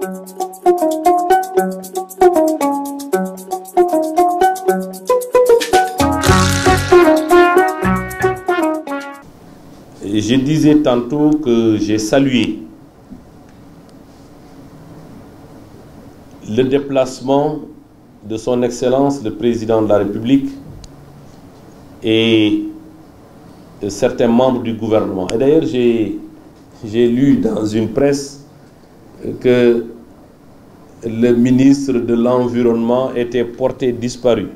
Je disais tantôt que j'ai salué le déplacement de son Excellence le Président de la République et de certains membres du gouvernement. Et d'ailleurs, j'ai lu dans une presse que le ministre de l'Environnement était porté disparu.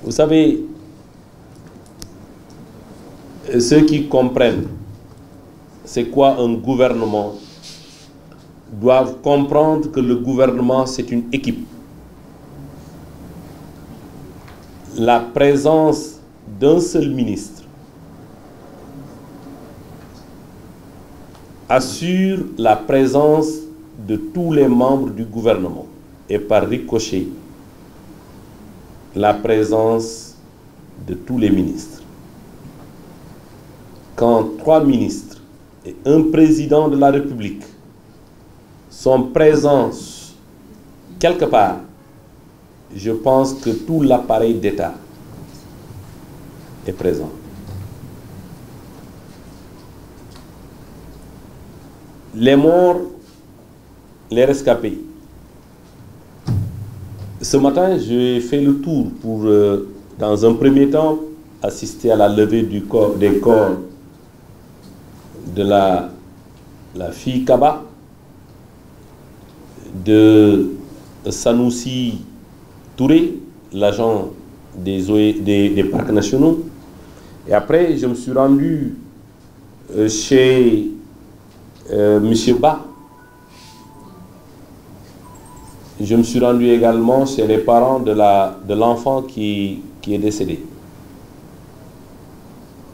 Vous savez, ceux qui comprennent c'est quoi un gouvernement doivent comprendre que le gouvernement, c'est une équipe. La présence d'un seul ministre assure la présence de tous les membres du gouvernement et par ricochet, la présence de tous les ministres. Quand 3 ministres et un président de la République sont présents quelque part, je pense que tout l'appareil d'État est présent. Les morts, les rescapés. Ce matin, j'ai fait le tour pour, dans un premier temps, assister à la levée des corps de la fille Kaba, de Sanoussi Touré, l'agent des parcs nationaux. Et après, je me suis rendu chez M. Ba. Je me suis rendu également chez les parents de l'enfant qui est décédé.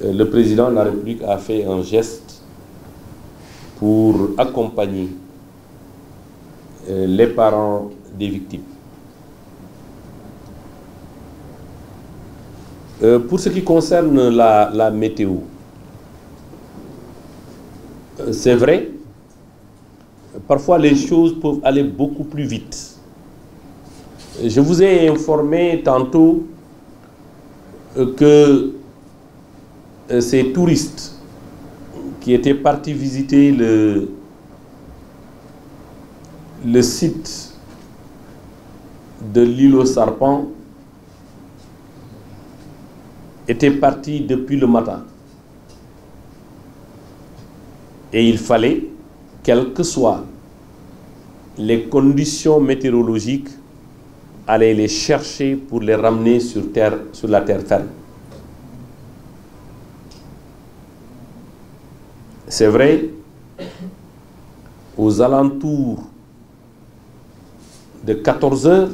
Le président de la République a fait un geste pour accompagner les parents des victimes. Pour ce qui concerne la météo, c'est vrai, parfois les choses peuvent aller beaucoup plus vite. Je vous ai informé tantôt que ces touristes qui étaient partis visiter le site de l'île aux Serpents étaient partis depuis le matin. Et il fallait, quelles que soient les conditions météorologiques, aller les chercher pour les ramener sur la terre ferme. C'est vrai, aux alentours de 14 heures,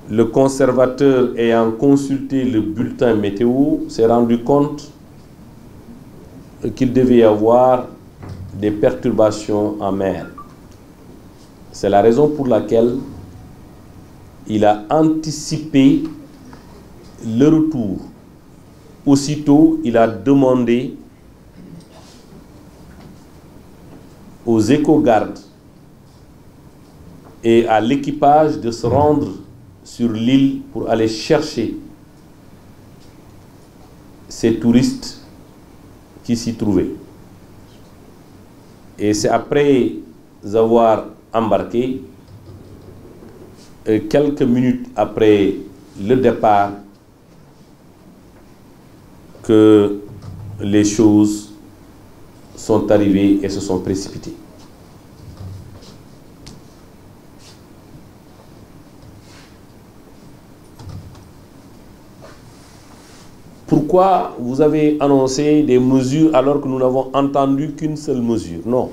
le conservateur ayant consulté le bulletin météo s'est rendu compte qu'il devait y avoir des perturbations en mer. C'est la raison pour laquelle il a anticipé le retour. Aussitôt, il a demandé aux éco-gardes et à l'équipage de se rendre sur l'île pour aller chercher ces touristes qui s'y trouvaient. Et c'est après avoir embarqué, quelques minutes après le départ, que les choses sont arrivées et se sont précipitées. Pourquoi vous avez annoncé des mesures alors que nous n'avons entendu qu'une seule mesure? Non.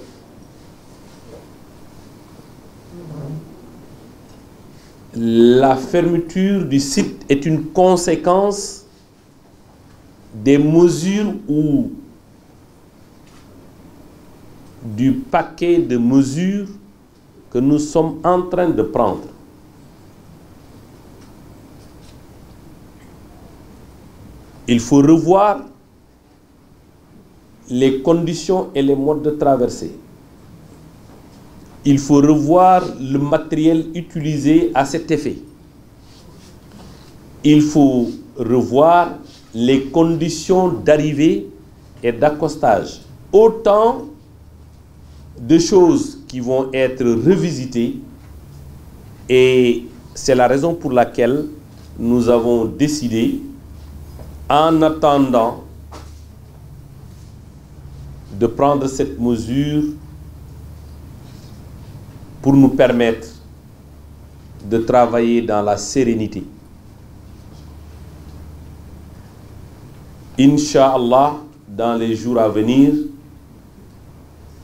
La fermeture du site est une conséquence des mesures ou du paquet de mesures que nous sommes en train de prendre. Il faut revoir les conditions et les modes de traversée. Il faut revoir le matériel utilisé à cet effet. Il faut revoir les conditions d'arrivée et d'accostage. Autant de choses qui vont être revisitées, et c'est la raison pour laquelle nous avons décidé, en attendant de prendre cette mesure pour nous permettre de travailler dans la sérénité. Inch'Allah, dans les jours à venir,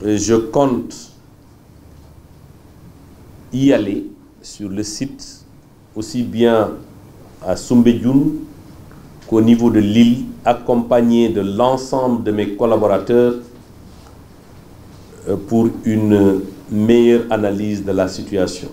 je compte y aller sur le site, aussi bien à Soumbédioune qu'au niveau de l'île, accompagné de l'ensemble de mes collaborateurs pour une meilleure analyse de la situation.